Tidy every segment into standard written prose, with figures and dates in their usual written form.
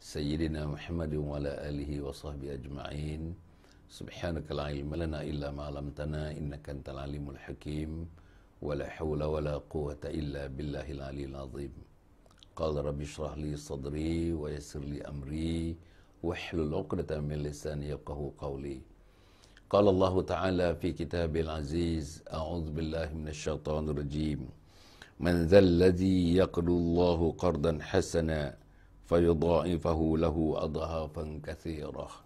Sayyidina Muhammad wa ala alihi wa sahbihi ajma'in. Subhanaka la ilma lana illa ma 'allamtana innaka antal alimul hakim. Wa la hawla wa la quwwata illa billahil aliyil azim. Qala rabbi shrah li sadri wa yassir li amri wahlul 'uqdatam min lisani yafqahu qawli. Qala Allah Ta'ala fi kitabil aziz, a'udzu billahi minasy syaithanir rajim. Man dzal ladzi yaqridu Allahu qardan hasana fayudha'ifahu lahu adhafan katsirah.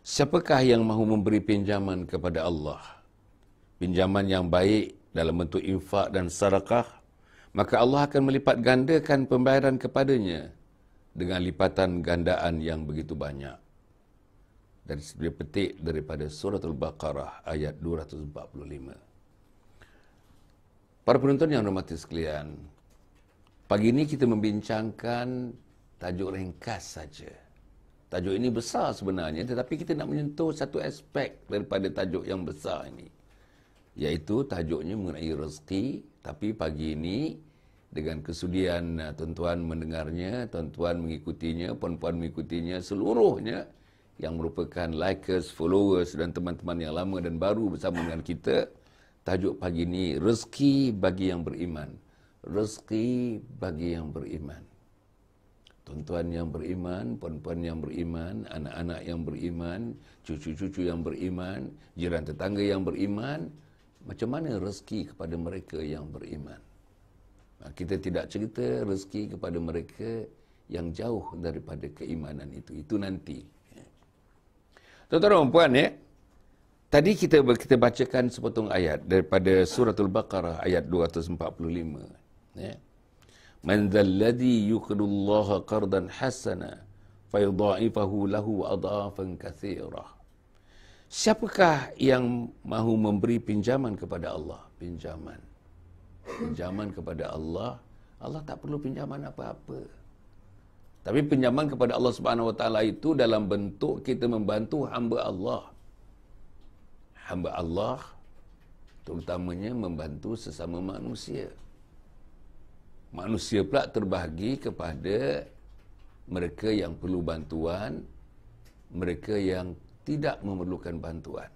Siapakah yang mahu memberi pinjaman kepada Allah? Pinjaman yang baik dalam bentuk infak dan sedekah, maka Allah akan melipat gandakan pembayaran kepadanya dengan lipatan gandaan yang begitu banyak. Dari sebuah petik daripada surah Al-Baqarah ayat 245. Para penonton yang hormati sekalian, pagi ini kita membincangkan tajuk ringkas saja. Tajuk ini besar sebenarnya, tetapi kita nak menyentuh satu aspek daripada tajuk yang besar ini, iaitu tajuknya mengenai rezeki. Tapi pagi ini dengan kesudian tuan-tuan mendengarnya, tuan-tuan mengikutinya, puan-puan mengikutinya, seluruhnya yang merupakan likers, followers dan teman-teman yang lama dan baru bersama dengan kita, tajuk pagi ini rezeki bagi yang beriman. Rezeki bagi yang beriman. Tuan-tuan yang beriman, puan-puan yang beriman, anak-anak yang beriman, cucu-cucu yang beriman, jiran tetangga yang beriman, macam mana rezeki kepada mereka yang beriman? Kita tidak cerita rezeki kepada mereka yang jauh daripada keimanan itu. Itu nanti. Tuan-tuan dan puan, tadi kita bacakan sepotong ayat daripada surah Al-Baqarah ayat 245. Man dzal ladzi yuqridu Allaha qardan hasana fayudha'ifahu lahu adhafan katsirah. Siapakah yang mahu memberi pinjaman kepada Allah? Pinjaman kepada Allah. Allah tak perlu pinjaman apa-apa. Tapi pinjaman kepada Allah Subhanahu Wa Taala itu dalam bentuk kita membantu hamba Allah. Hamba Allah terutamanya membantu sesama manusia. Manusia pula terbahagi kepada mereka yang perlu bantuan, mereka yang tidak memerlukan bantuan.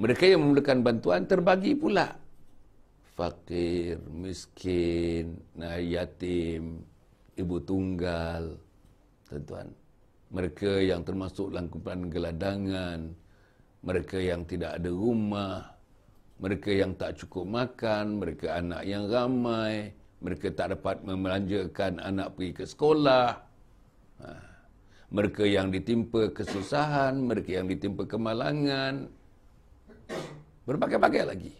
Mereka yang memerlukan bantuan terbagi pula. Fakir, miskin, yatim, ibu tunggal, tuan-tuan. Mereka yang termasuk dalam kumpulan geladangan, mereka yang tidak ada rumah, mereka yang tak cukup makan, mereka anak yang ramai, mereka tak dapat membelanjakan anak pergi ke sekolah, mereka yang ditimpa kesusahan, mereka yang ditimpa kemalangan, berbagai-bagai lagi.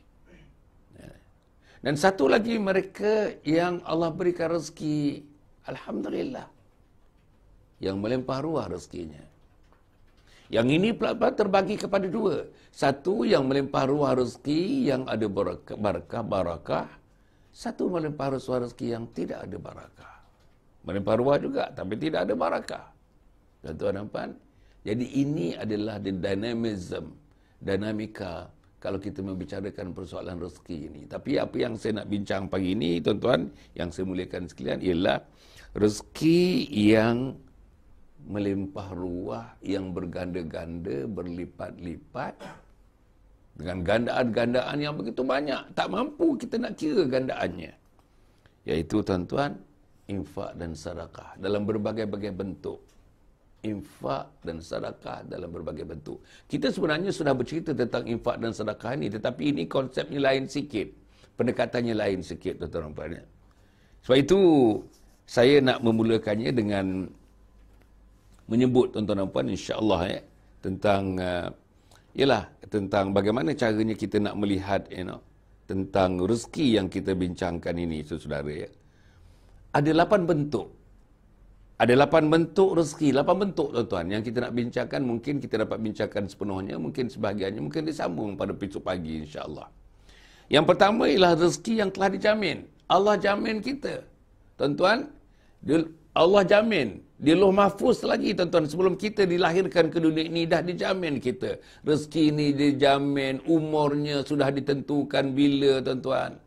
Dan satu lagi mereka yang Allah berikan rezeki, alhamdulillah, yang melimpah ruah rezekinya. Yang ini pula terbagi kepada dua. Satu yang melimpah ruah rezeki yang ada barakah. Satu melimpah ruah rezeki yang tidak ada barakah. Melimpah ruah juga tapi tidak ada barakah. Tuan-tuan nampak? Jadi ini adalah the dynamism, dinamika kalau kita membicarakan persoalan rezeki ini. Tapi apa yang saya nak bincang pagi ini, tuan-tuan, yang saya muliakan sekalian, ialah rezeki yang melimpah ruah, yang berganda-ganda, berlipat-lipat, dengan gandaan-gandaan yang begitu banyak. Tak mampu kita nak kira gandaannya. Iaitu, tuan-tuan, infak dan sedekah dalam berbagai-bagai bentuk. Infak dan sedekah dalam berbagai bentuk. Kita sebenarnya sudah bercerita tentang infak dan sedekah ini, tetapi ini konsepnya lain sikit. Pendekatannya lain sikit, tuan-tuan. Sebab itu, saya nak memulakannya dengan menyebut, tuan-tuan dan puan, insya-Allah tentang tentang bagaimana caranya kita nak melihat tentang rezeki yang kita bincangkan ini, saudara. Ada 8 bentuk. Ada 8 bentuk rezeki, 8 bentuk, tuan-tuan, yang kita nak bincangkan. Mungkin kita dapat bincangkan sepenuhnya, mungkin sebahagiannya, mungkin disambung pada besok pagi, insya-Allah. Yang pertama ialah rezeki yang telah dijamin. Allah jamin kita. Tuan-tuan, Allah jamin. Di Lauh Mahfuz lagi, tuan-tuan, sebelum kita dilahirkan ke dunia ini dah dijamin kita. Rezeki ini dijamin, umurnya sudah ditentukan bila, tuan-tuan.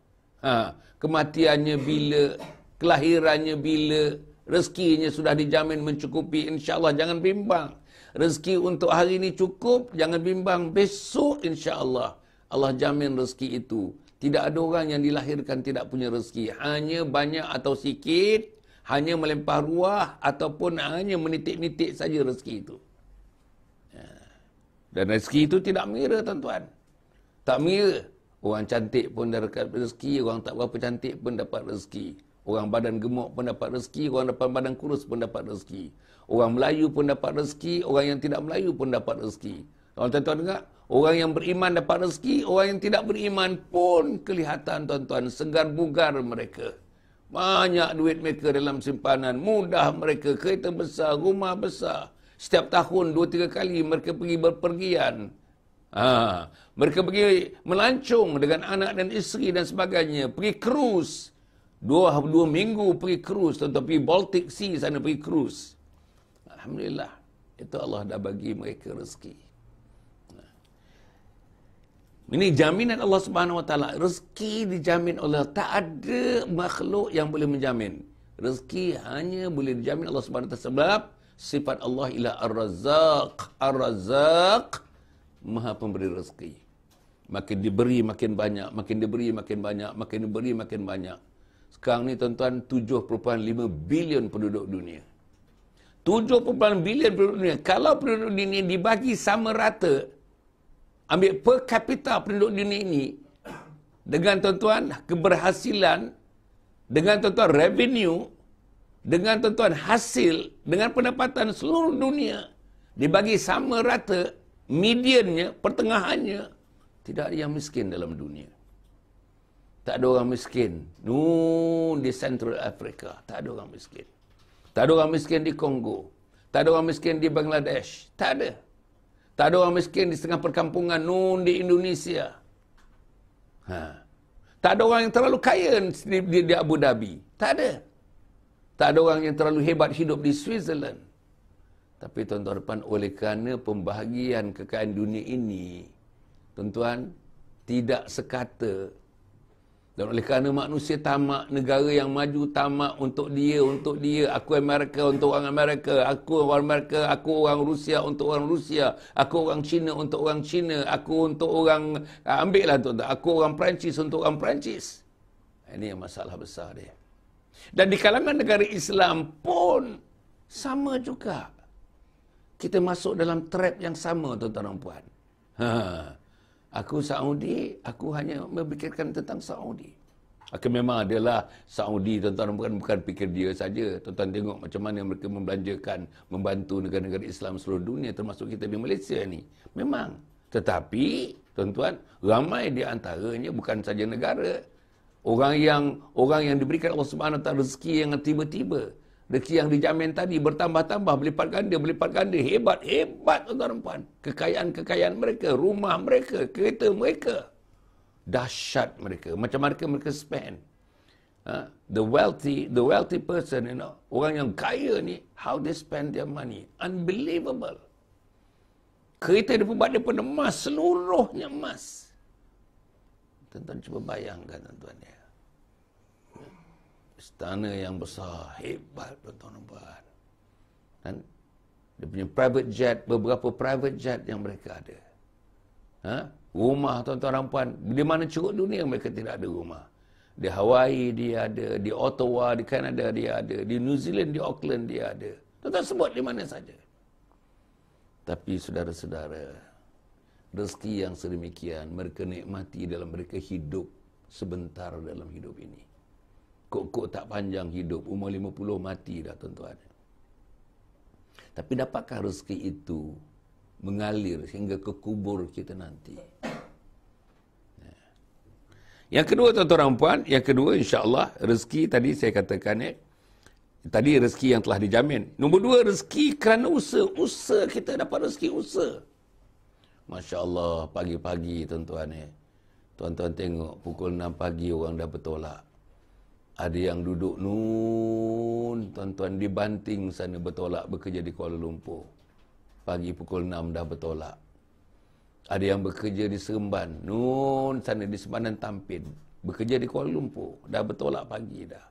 Kematiannya bila, kelahirannya bila, Rezekinya sudah dijamin mencukupi, insya-Allah, jangan bimbang. Rezeki untuk hari ini cukup, jangan bimbang. Besok insya-Allah Allah jamin rezeki itu. Tidak ada orang yang dilahirkan tidak punya rezeki. Hanya banyak atau sikit, hanya melempar ruah ataupun hanya menitik-nitik saja rezeki itu. Dan rezeki itu tidak mengira, tuan-tuan. Tak mengira. Orang cantik pun dapat rezeki, orang tak berapa cantik pun dapat rezeki. Orang badan gemuk pun dapat rezeki, orang badan kurus pun dapat rezeki. Orang Melayu pun dapat rezeki, orang yang tidak Melayu pun dapat rezeki. Kalau tuan-tuan dengar, orang yang beriman dapat rezeki, orang yang tidak beriman pun kelihatan, tuan-tuan, segar bugar mereka. Banyak duit mereka dalam simpanan, mudah mereka, kereta besar, rumah besar. Setiap tahun 2-3 kali mereka pergi berpergian. Mereka pergi melancong dengan anak dan isteri dan sebagainya. Pergi cruise. Dua minggu pergi cruise. Tuan-tuan pergi Baltic Sea sana pergi cruise. Alhamdulillah. Itu Allah dah bagi mereka rezeki. Ini jaminan Allah Subhanahu Wa Taala. Rezeki dijamin oleh Allah. Tak ada makhluk yang boleh menjamin. Rezeki hanya boleh dijamin Allah Subhanahu Wa Taala sebab sifat Allah ialah Ar-Razzaq. Ar-Razzaq, Maha Pemberi rezeki. Makin diberi makin banyak, makin diberi makin banyak, makin diberi makin banyak. Sekarang ni tuan-tuan 7.5 bilion penduduk dunia. 7.5 bilion penduduk dunia. Kalau penduduk dunia dibagi sama rata, ambil per kapita penduduk dunia ini, dengan tuan-tuan keberhasilan, dengan tuan-tuan revenue, dengan tuan-tuan hasil, dengan pendapatan seluruh dunia, dibagi sama rata, mediannya, pertengahannya, tidak ada yang miskin dalam dunia. Tak ada orang miskin. Di Central Africa. Tak ada orang miskin. Tak ada orang miskin di Kongo. Tak ada orang miskin di Bangladesh. Tak ada. Tak ada orang miskin di setengah perkampungan di Indonesia. Tak ada orang yang terlalu kaya di Abu Dhabi. Tak ada. Tak ada orang yang terlalu hebat hidup di Switzerland. Tapi tuan-tuan, oleh kerana pembahagian kekayaan dunia ini, tuan-tuan, tidak sekata. Dan oleh kerana manusia tamak, negara yang maju tamak untuk dia. Aku Amerika untuk orang Amerika. Aku orang Amerika, aku orang Rusia untuk orang Rusia. Aku orang Cina untuk orang Cina. Aku untuk orang, ambillah tuan-tuan. Aku orang Perancis untuk orang Perancis. Ini yang masalah besar dia. Dan di kalangan negara Islam pun sama juga. Kita masuk dalam trap yang sama, tuan-tuan dan puan. Aku Saudi, aku hanya memikirkan tentang Saudi. Memang adalah Saudi, tuan-tuan, bukan fikir dia saja. Tuan-tuan tengok macam mana mereka membelanjakan, membantu negara-negara Islam seluruh dunia, termasuk kita di Malaysia ni. Memang. Tetapi, tuan-tuan, ramai di antaranya bukan saja negara. Orang yang diberikan Allah Subhanahu Wa Taala rezeki yang tiba-tiba. Rezeki yang dijamin tadi bertambah-tambah, berlipat ganda, hebat, tuan-tuan dan puan. Kekayaan mereka, rumah mereka, kereta mereka. Dahsyat mereka. Macam mereka spend. The wealthy person, orang yang kaya ni, how they spend their money. Unbelievable. Kereta dia buat daripada emas, seluruhnya emas. Tuan-tuan cuba bayangkan, tuan-tuan ya. Istana yang besar, hebat, tuan-tuan dan puan. Dan dia punya private jet, beberapa private jet yang mereka ada. Rumah, tuan-tuan dan puan, di mana curug dunia mereka tidak ada rumah. Di Hawaii dia ada, di Ottawa, di Kanada dia ada, di New Zealand, di Auckland dia ada. Tuan-tuan sebut di mana saja. Tapi saudara-saudara, rezeki yang sedemikian mereka nikmati dalam mereka hidup sebentar dalam hidup ini. Kok tak panjang hidup, umur 50 mati dah, tuan-tuan. Tapi dapatkah rezeki itu mengalir hingga ke kubur kita nanti? Yang kedua, tuan-tuan dan puan, yang kedua insya-Allah rezeki tadi saya katakan tadi rezeki yang telah dijamin. Nombor 2, rezeki kerana usaha. Usaha kita dapat rezeki usaha. Masya-Allah, pagi-pagi tuan-tuan Tuan-tuan tengok pukul 6 pagi orang dah bertolak. Ada yang duduk tuan-tuan di Banting sana bertolak bekerja di Kuala Lumpur. Pagi pukul 6 dah bertolak. Ada yang bekerja di Seremban, sana di Sempadan Tampin, bekerja di Kuala Lumpur, dah bertolak pagi dah.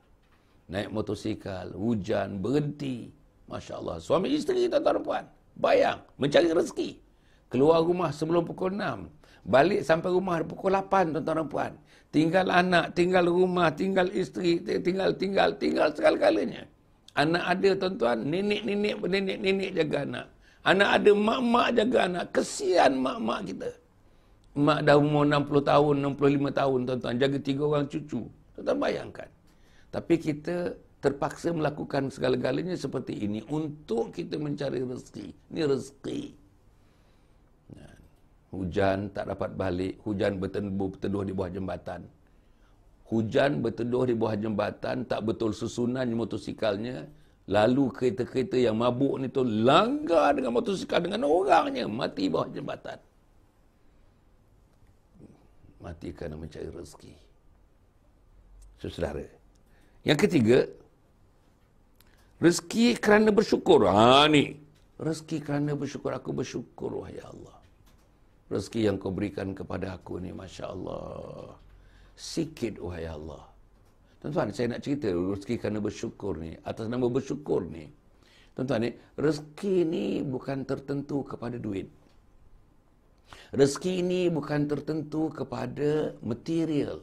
naik motosikal, hujan, berhenti. Masya Allah. Suami isteri, tuan-tuan dan puan. Bayang, mencari rezeki. Keluar rumah sebelum pukul 6. Balik sampai rumah pukul 8, tuan-tuan dan puan. Tinggal anak, tinggal rumah, tinggal isteri, tinggal segala-galanya. Anak ada, tuan-tuan, nenek jaga anak. Anak ada, mak-mak jaga anak. Kesian mak-mak kita. Mak dah umur 60 tahun, 65 tahun, tuan-tuan. Jaga 3 orang cucu. Tuan-tuan bayangkan. Tapi kita terpaksa melakukan segala-galanya seperti ini untuk kita mencari rezeki. Ini rezeki. Hujan tak dapat balik, hujan berteduh di bawah jembatan. Hujan berteduh di bawah jembatan, tak betul susunan motosikalnya. Lalu kereta-kereta yang mabuk ni tu langgar dengan motosikal dengan orangnya, mati bawah jembatan. Mati kerana mencari rezeki. Saudara. Yang ketiga, rezeki kerana bersyukur. Ni. Rezeki kerana bersyukur. Aku bersyukur, wahai Allah. Rezeki yang kau berikan kepada aku ni, Masya Allah. Sikit, wahai Allah. Tuan-tuan, saya nak cerita rezeki kerana bersyukur ni. Atas nama bersyukur ni. Tuan-tuan, rezeki ni bukan tertentu kepada duit. Rezeki ini bukan tertentu kepada material.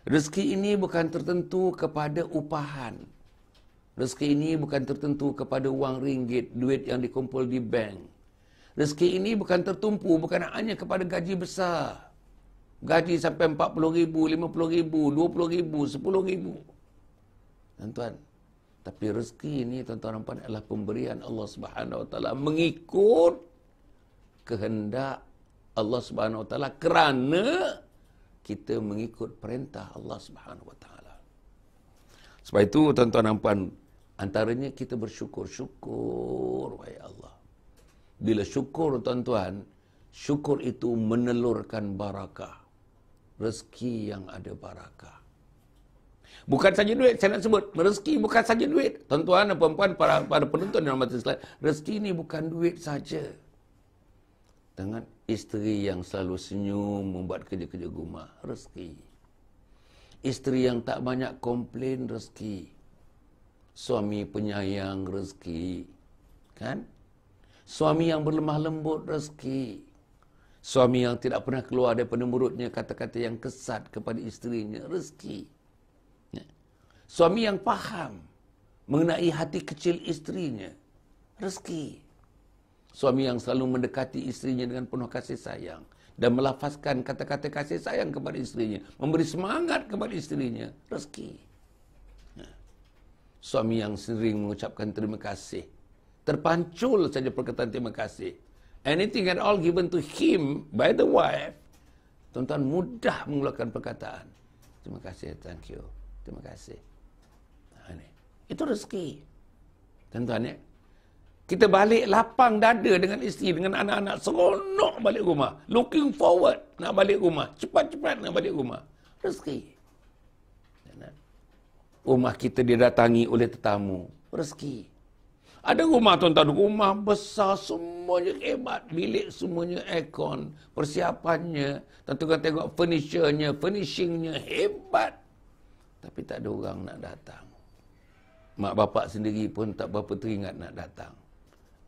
Rezeki ini bukan tertentu kepada upahan. Rezeki ini bukan tertentu kepada wang ringgit, duit yang dikumpul di bank. Rezeki ini bukan tertumpu, bukan hanya kepada gaji besar. Gaji sampai 40,000, 50,000, 20,000, 10,000. Tuan-tuan, tapi rezeki ini, tuan-tuan dan puan, adalah pemberian Allah Subhanahu Wa Taala mengikut kehendak Allah Subhanahu Wa Taala kerana kita mengikut perintah Allah Subhanahu Wa Taala. Sebab itu, tuan-tuan dan puan, antaranya kita bersyukur, wahai Allah. Bila syukur, tuan-tuan, syukur itu menelurkan barakah. Rezeki yang ada barakah. Bukan saja duit, saya nak sebut. Rezeki bukan saja duit. Tuan-tuan dan puan-puan, para penonton dalam majlis lain, rezeki ini bukan duit saja. Dengan isteri yang selalu senyum, membuat kerja-kerja rumah, rezeki. Isteri yang tak banyak komplain, rezeki. Suami penyayang, rezeki. Kan? Suami yang berlemah lembut, rezeki. Suami yang tidak pernah keluar daripada mulutnya kata-kata yang kesat kepada isterinya, rezeki. Suami yang faham mengenai hati kecil isterinya, rezeki. Suami yang selalu mendekati isterinya dengan penuh kasih sayang dan melafazkan kata-kata kasih sayang kepada isterinya, memberi semangat kepada isterinya, rezeki. Suami yang sering mengucapkan terima kasih, terpancul saja perkataan terima kasih. Anything at all given to him by the wife, tuan-tuan mudah mengeluarkan perkataan. Terima kasih, thank you, terima kasih. Itu rezeki. Tuan-tuan ya. Kita balik lapang dada dengan isteri, dengan anak-anak, seronok balik rumah. Looking forward nak balik rumah. Cepat-cepat nak balik rumah. Rezeki. Rumah kita didatangi oleh tetamu. Rezeki. Ada rumah, tuan-tuan, rumah besar, semuanya hebat. Bilik semuanya aircon. Persiapannya. Tuan-tuan tengok furniture-nya, finishing-nya hebat. Tapi tak ada orang nak datang. Mak bapak sendiri pun tak berapa teringat nak datang.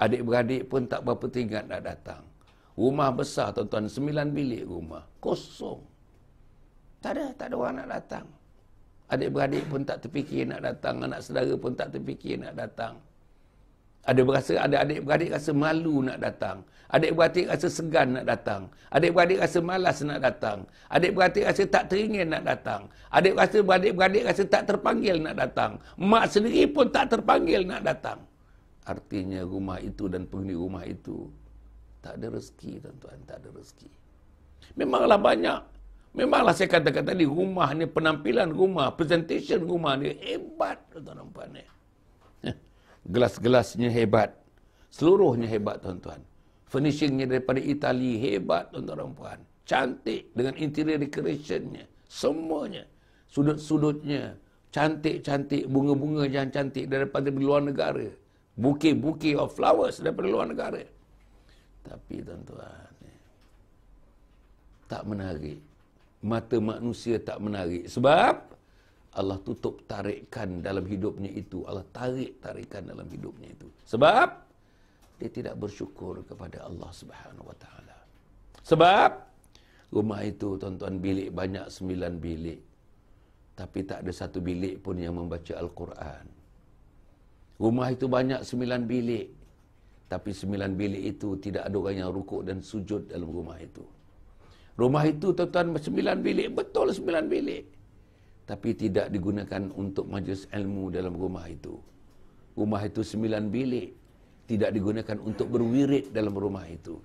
Adik-beradik pun tak berapa teringat nak datang. Rumah besar, tuan-tuan, 9 bilik rumah. Kosong. Tak ada orang nak datang. Adik-beradik pun tak terfikir nak datang. Anak saudara pun tak terfikir nak datang. Ada adik-beradik rasa malu nak datang. Adik-beradik rasa segan nak datang. Adik-beradik rasa malas nak datang. Adik-beradik rasa tak teringin nak datang. Adik-beradik rasa tak terpanggil nak datang. Mak sendiri pun tak terpanggil nak datang. Artinya rumah itu dan penghuni rumah itu tak ada rezeki, tuan-tuan, tak ada rezeki. Memanglah banyak. Memanglah saya katakan tadi, rumah ni, penampilan rumah, presentation rumah ni hebat, tuan-tuan dan puan. Gelas-gelasnya hebat. Seluruhnya hebat, tuan-tuan. Finishingnya daripada Itali hebat, tuan-tuan dan puan. Cantik dengan interior decorationnya. Semuanya. Sudut-sudutnya cantik-cantik. Bunga-bunga yang cantik daripada luar negara. Bukit-bukit of flowers daripada luar negara. Tapi, tuan-tuan, tak menarik. Mata manusia tak menarik. Sebab Allah tutup tarikan dalam hidupnya itu. Allah tarikan dalam hidupnya itu. Sebab dia tidak bersyukur kepada Allah Subhanahu Wa Taala. Sebab rumah itu, tuan-tuan, bilik banyak 9 bilik. Tapi tak ada satu bilik pun yang membaca Al-Quran. Rumah itu banyak 9 bilik. Tapi 9 bilik itu tidak ada orang yang rukuk dan sujud dalam rumah itu. Rumah itu, tuan-tuan, 9 bilik. Betul 9 bilik. Tapi tidak digunakan untuk majlis ilmu dalam rumah itu. Rumah itu 9 bilik. Tidak digunakan untuk berwirid dalam rumah itu.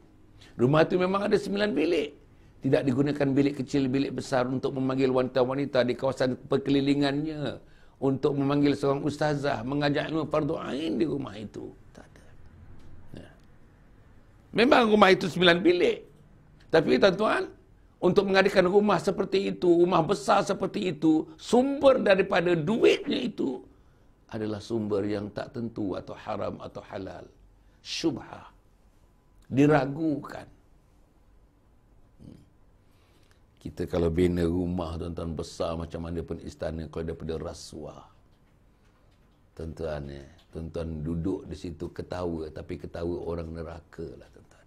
Rumah itu memang ada 9 bilik. Tidak digunakan bilik kecil, bilik besar untuk memanggil wanita-wanita di kawasan perkelilingannya. Untuk memanggil seorang ustazah, mengajar ilmu fardu ain di rumah itu. Tak ada. Ya. Memang rumah itu 9 bilik. Tapi tuan-tuan, untuk mengadakan rumah seperti itu, rumah besar seperti itu, sumber daripada duitnya itu adalah sumber yang tak tentu atau haram atau halal. Syubhah. Diragukan. Kita kalau bina rumah, tuan-tuan, besar macam mana pun istana, kalau daripada rasuah. Tuan-tuan duduk di situ ketawa, tapi ketawa orang neraka lah, tuan-tuan.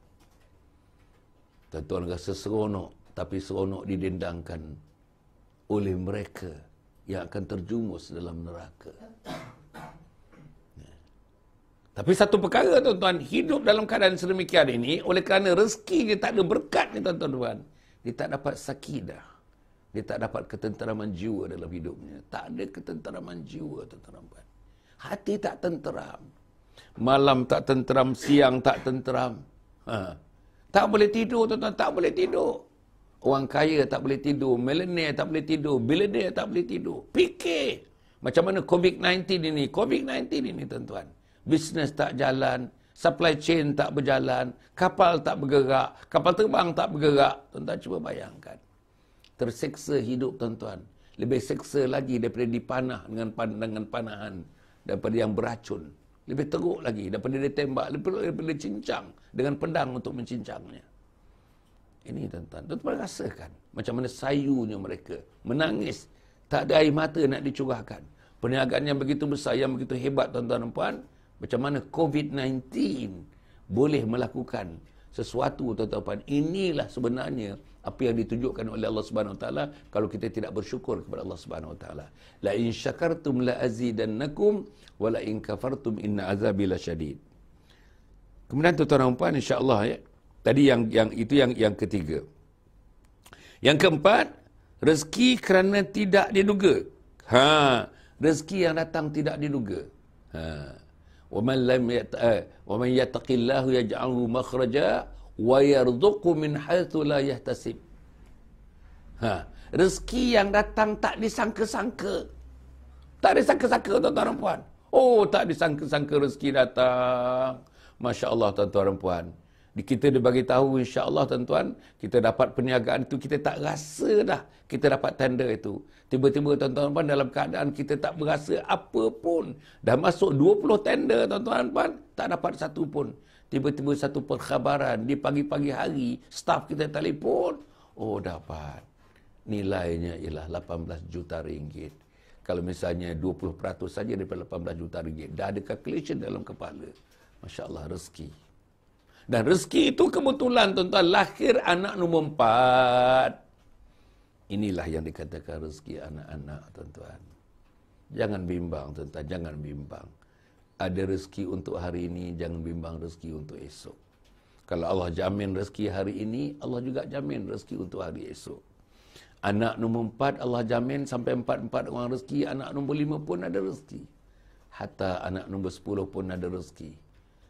Tuan-tuan rasa seronok, tapi seronok didendangkan oleh mereka yang akan terjumus dalam neraka. Tapi satu perkara, tuan-tuan, hidup dalam keadaan sedemikian ini, oleh kerana rezeki dia tak ada berkat ni, tuan-tuan, dia tak dapat sakidah. Dia tak dapat ketenteraman jiwa dalam hidupnya. Tak ada ketenteraman jiwa, tuan-tuan. Hati tak tenteram. Malam tak tenteram, siang tak tenteram. Tak boleh tidur, tuan-tuan, tak boleh tidur. Orang kaya tak boleh tidur, millionaire tak boleh tidur, billionaire tak boleh tidur. Fikir macam mana COVID-19 ini, tuan-tuan. Bisnes tak jalan, supply chain tak berjalan, kapal tak bergerak, kapal terbang tak bergerak. Tuan-tuan cuba bayangkan. Terseksa hidup, tuan-tuan. Lebih seksa lagi daripada dipanah dengan panahan, daripada yang beracun. Lebih teruk lagi daripada ditembak, daripada cincang dengan pedang untuk mencincangnya. Ini, tuan-tuan. Tuan-tuan rasakan macam mana sayunya mereka. Menangis. Tak ada air mata nak dicurahkan. Perniagaan yang begitu besar, yang begitu hebat, tuan-tuan dan puan. Macam mana COVID-19 boleh melakukan sesuatu, tuan-tuan. Inilah sebenarnya apa yang ditunjukkan oleh Allah Subhanahu Wa Taala kalau kita tidak bersyukur kepada Allah Subhanahu Wa Taala. La in syakartum la azidannakum wa la in kafartum inna azabi lasyadid. Kemudian, tuan-tuan dan puan, insya-Allah, ya. Tadi yang ketiga. Yang keempat, rezeki kerana tidak diduga. Rezeki yang datang tidak diduga. Wa man yattaqillahu yaj'alhu makhraja wa yarzuqhu min haitsu la yahtasib. Rezeki yang datang tak disangka-sangka. Tak disangka-sangka, tuan-tuan dan puan. Oh, tak disangka-sangka rezeki datang. Masya-Allah, tuan-tuan dan puan. Kita dibagi tahu, insya-Allah, tuan-tuan, kita dapat perniagaan itu, kita tak rasa dah kita dapat tender itu. Tiba-tiba, tuan-tuan, dalam keadaan kita tak berasa apa pun. Dah masuk 20 tender, tuan-tuan, tak dapat satu pun. Tiba-tiba satu perkhabaran di pagi-pagi hari, staf kita telefon, oh, dapat. Nilainya ialah 18 juta ringgit. Kalau misalnya 20% saja daripada 18 juta ringgit, dah ada calculation dalam kepala. Masya-Allah, rezeki. Dan rezeki itu kebetulan, tuan-tuan, lahir anak nombor 4. Inilah yang dikatakan rezeki anak-anak, tuan-tuan. Jangan bimbang, tuan-tuan, jangan bimbang. Ada rezeki untuk hari ini, jangan bimbang rezeki untuk esok. Kalau Allah jamin rezeki hari ini, Allah juga jamin rezeki untuk hari esok. Anak nombor 4, Allah jamin sampai 4 orang rezeki. Anak nombor 5 pun ada rezeki. Hatta anak nombor 10 pun ada rezeki.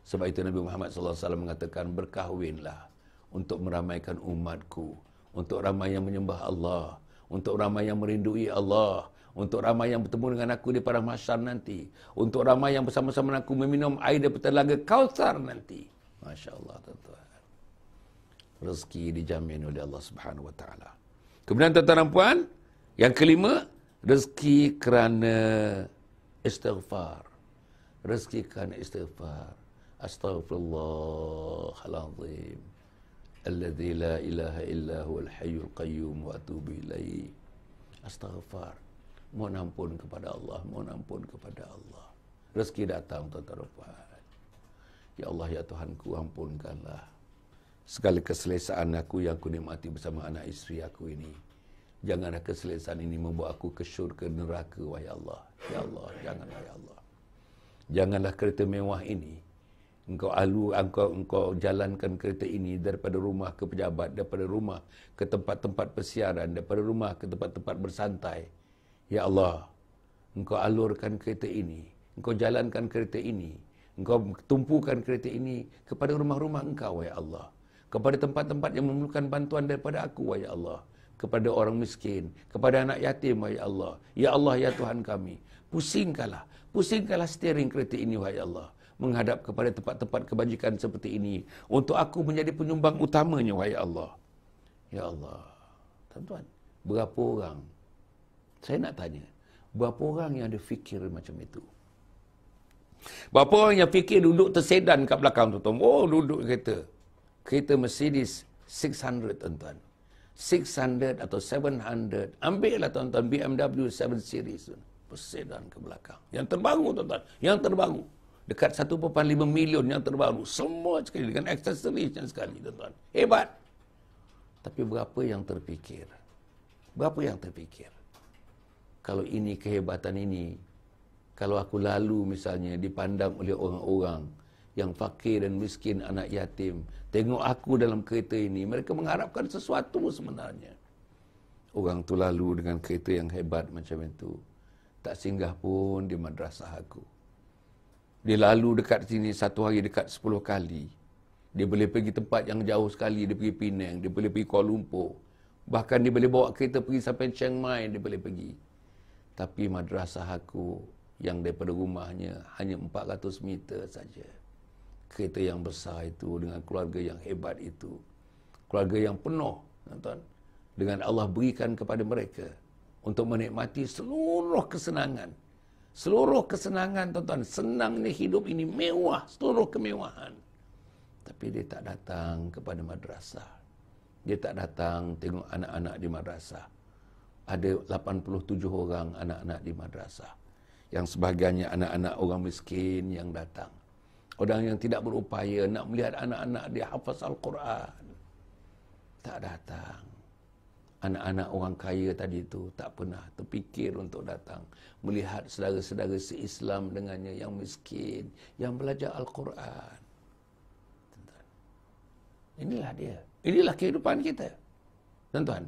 Sebab itu Nabi Muhammad SAW mengatakan, berkahwinlah untuk meramaikan umatku, untuk ramai yang menyembah Allah, untuk ramai yang merindui Allah, untuk ramai yang bertemu dengan aku di padang mahsyar nanti, untuk ramai yang bersama-sama dengan aku meminum air daripada telaga Kautsar nanti. Masya Allah, tuan-tuan. Rezeki dijamin oleh Allah Subhanahu Wa Taala. Kemudian, tuan-tuan dan puan, yang kelima, rezeki kerana istighfar. Rezeki kerana istighfar. Astaghfirullahalazim. Alladzi la ilaha illa huwal hayyul qayyum wa atubu ilaih. Astaghfar. Mohon ampun kepada Allah, mohon ampun kepada Allah. Rezeki datang, tuan-tuan dan puan. Ya Allah, ya Tuhanku, ampunkanlah segala keselesaan aku yang aku nikmati bersama anak isteri aku ini. Janganlah keselesaan ini membawa aku ke syurga neraka, wahai Allah. Ya Allah, janganlah, ya Allah. Janganlah kereta mewah ini engkau jalankan kereta ini daripada rumah ke pejabat, daripada rumah ke tempat-tempat persiaran, daripada rumah ke tempat-tempat bersantai. Ya Allah, engkau alurkan kereta ini, engkau jalankan kereta ini, engkau tumpukan kereta ini kepada rumah-rumah engkau, ya Allah. Kepada tempat-tempat yang memerlukan bantuan daripada aku, ya Allah. Kepada orang miskin, kepada anak yatim, ya Allah. Ya Allah, ya Tuhan kami, pusingkanlah steering kereta ini, ya Allah, menghadap kepada tempat-tempat kebajikan seperti ini, untuk aku menjadi penyumbang utamanya, ya Allah. Ya Allah. Tuan-tuan, berapa orang, saya nak tanya, berapa orang yang ada fikir macam itu? Berapa orang yang fikir duduk tersedan kat belakang, tuan-tuan? Oh, duduk kereta Mercedes 600, tuan-tuan. 600 atau 700. Ambillah, tuan-tuan, BMW 7 Series. Bersedan ke belakang. Yang terbaru, tuan-tuan. Yang terbaru. Dekat 1.5 million yang terbaru. Semua sekali dengan aksesoris sekali, tuan-tuan. Hebat. Tapi berapa yang terfikir? Berapa yang terfikir? Kalau ini kehebatan ini, kalau aku lalu misalnya dipandang oleh orang-orang yang fakir dan miskin, anak yatim, tengok aku dalam kereta ini, mereka mengharapkan sesuatu sebenarnya. Orang tu lalu dengan kereta yang hebat macam itu, tak singgah pun di madrasah aku. Dia lalu dekat sini satu hari dekat 10 kali. Dia boleh pergi tempat yang jauh sekali, dia pergi Penang, dia boleh pergi Kuala Lumpur. Bahkan dia boleh bawa kereta pergi sampai Chiang Mai, dia boleh pergi. Tapi madrasah aku yang daripada rumahnya hanya 400 meter saja. Kereta yang besar itu dengan keluarga yang hebat itu. Keluarga yang penuh, tuan-tuan, dengan Allah berikan kepada mereka untuk menikmati seluruh kesenangan. Seluruh kesenangan, tuan-tuan. Senang ni hidup ini, mewah, seluruh kemewahan. Tapi dia tak datang kepada madrasah. Dia tak datang tengok anak-anak di madrasah. Ada 87 orang anak-anak di madrasah. Yang sebahagiannya anak-anak orang miskin yang datang. Orang yang tidak berupaya nak melihat anak-anak dia hafaz Al-Quran. Tak datang. Anak-anak orang kaya tadi itu tak pernah terfikir untuk datang. Melihat saudara-saudara se-Islam dengannya yang miskin, yang belajar Al-Quran. Inilah dia. Inilah kehidupan kita. Tuan-tuan.